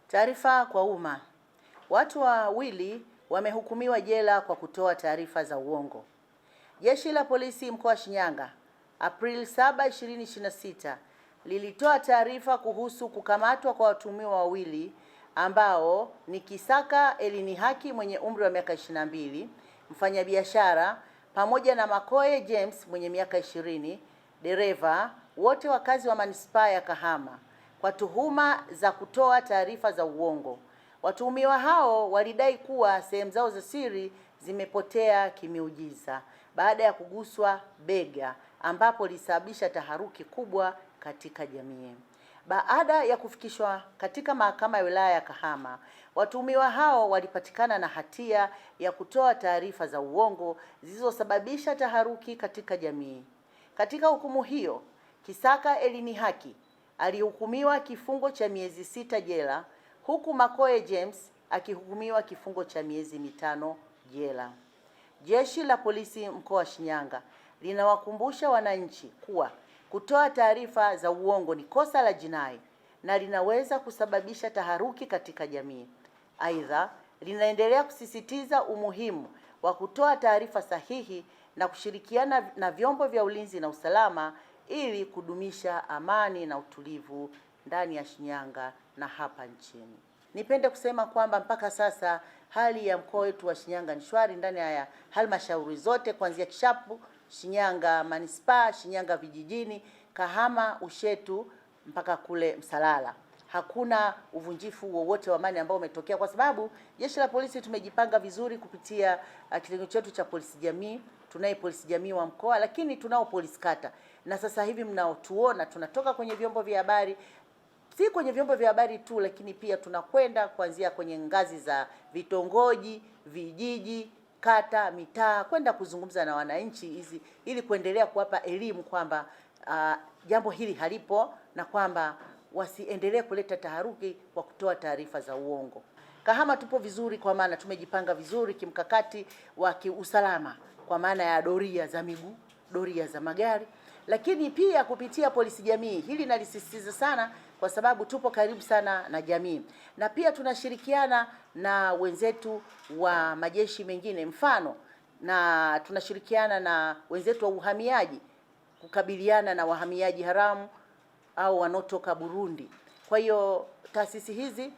Taarifa kwa umma. Watu wawili wamehukumiwa jela kwa kutoa taarifa za uongo. Jeshi la Polisi mkoa wa Shinyanga Aprili 7, 2026 lilitoa taarifa kuhusu kukamatwa kwa watuhumiwa wawili ambao ni Kisaka Elinihaki mwenye umri wa miaka 22, mfanyabiashara, pamoja na Makoe James mwenye miaka 20, dereva, wote wakazi wa manispaa ya Kahama, kwa tuhuma za kutoa taarifa za uongo. Watuhumiwa hao walidai kuwa sehemu zao za siri zimepotea kimiujiza baada ya kuguswa bega, ambapo lisababisha taharuki kubwa katika jamii. Baada ya kufikishwa katika mahakama ya wilaya ya Kahama, watuhumiwa hao walipatikana na hatia ya kutoa taarifa za uongo zilizosababisha taharuki katika jamii. Katika hukumu hiyo, Kisaka Elinihaki alihukumiwa kifungo cha miezi 6 jela, huku Makoe James akihukumiwa kifungo cha miezi 5 jela. Jeshi la Polisi mkoa wa Shinyanga linawakumbusha wananchi kuwa kutoa taarifa za uongo ni kosa la jinai na linaweza kusababisha taharuki katika jamii. Aidha, linaendelea kusisitiza umuhimu wa kutoa taarifa sahihi na kushirikiana na vyombo vya ulinzi na usalama ili kudumisha amani na utulivu ndani ya Shinyanga na hapa nchini. Nipende kusema kwamba mpaka sasa hali ya mkoa wetu wa Shinyanga ni shwari ndani ya halmashauri zote kuanzia Kishapu, Shinyanga manispaa, Shinyanga vijijini, Kahama, Ushetu mpaka kule Msalala. Hakuna uvunjifu wowote wa amani ambao umetokea, kwa sababu Jeshi la Polisi tumejipanga vizuri kupitia kitengo chetu cha polisi jamii. Tunaye polisi jamii wa mkoa, lakini tunao polisi kata, na sasa hivi mnaotuona tunatoka kwenye vyombo vya habari, si kwenye vyombo vya habari tu, lakini pia tunakwenda kuanzia kwenye ngazi za vitongoji, vijiji, kata, mitaa, kwenda kuzungumza na wananchi hizi ili kuendelea kuwapa elimu kwamba jambo hili halipo na kwamba wasiendelee kuleta taharuki kwa kutoa taarifa za uongo. Kahama tupo vizuri, kwa maana tumejipanga vizuri kimkakati wa kiusalama, kwa maana ya doria za miguu, doria za magari, lakini pia kupitia polisi jamii. Hili nalisisitiza sana kwa sababu tupo karibu sana na jamii, na pia tunashirikiana na wenzetu wa majeshi mengine, mfano na tunashirikiana na wenzetu wa uhamiaji kukabiliana na wahamiaji haramu au wanaotoka Burundi. Kwa hiyo taasisi hizi,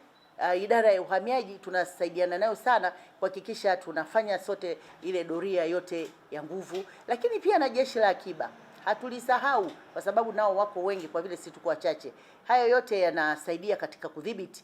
idara ya uhamiaji tunasaidiana nayo sana kuhakikisha tunafanya sote ile doria yote ya nguvu, lakini pia na jeshi la akiba hatulisahau, kwa sababu nao wako wengi kwa vile sisi tuko wachache. Hayo yote yanasaidia katika kudhibiti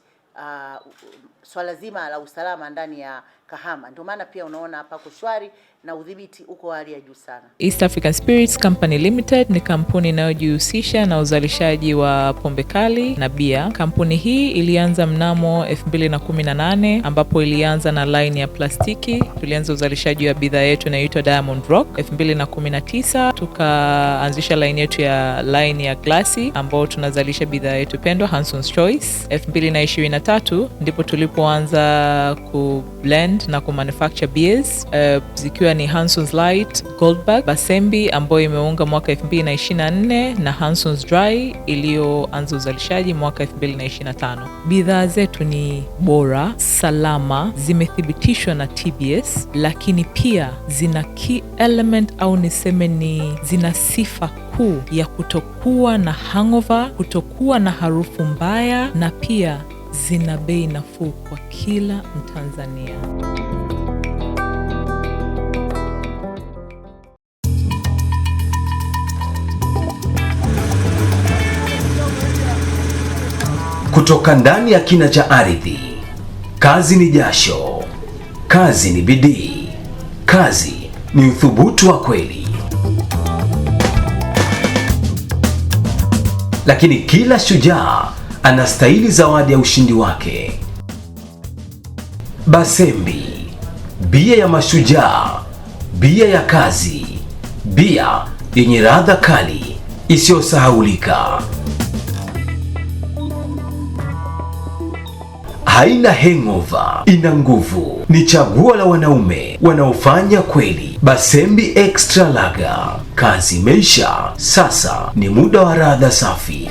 swala zima la usalama ndani ya Kahama. Ndio maana pia unaona hapa kushwari na udhibiti uko hali ya juu sana. East African Spirits Company Limited ni kampuni inayojihusisha na uzalishaji wa pombe kali na bia. Kampuni hii ilianza mnamo 2018 ambapo ilianza na line ya plastiki. Tulianza uzalishaji wa bidhaa yetu inayoitwa Diamond Rock. 2019 tukaanzisha line yetu ya line ya glasi ambao tunazalisha bidhaa yetu pendwa Hanson's Choice. 2023 ndipo tulipoanza ku blend na ku manufacture beers zikiwa ni Hanson's Light, Goldberg, Basembi ambayo imeunga mwaka 2024 na Hanson's Dry iliyoanza uzalishaji mwaka 2025. Bidhaa zetu ni bora, salama, zimethibitishwa na TBS, lakini pia zina key element au niseme ni zina sifa kuu ya kutokuwa na hangover, kutokuwa na harufu mbaya, na pia zina bei nafuu kwa kila Mtanzania. Kutoka ndani ya kina cha ardhi, kazi ni jasho, kazi ni bidii, kazi ni uthubutu wa kweli. Lakini kila shujaa anastahili zawadi ya ushindi wake. Basembi, bia ya mashujaa, bia ya kazi, bia yenye ladha kali isiyosahaulika. Haina hangover, ina nguvu. Ni chaguo la wanaume wanaofanya kweli. Basembi Extra Lager, kazi imeisha, sasa ni muda wa ladha safi.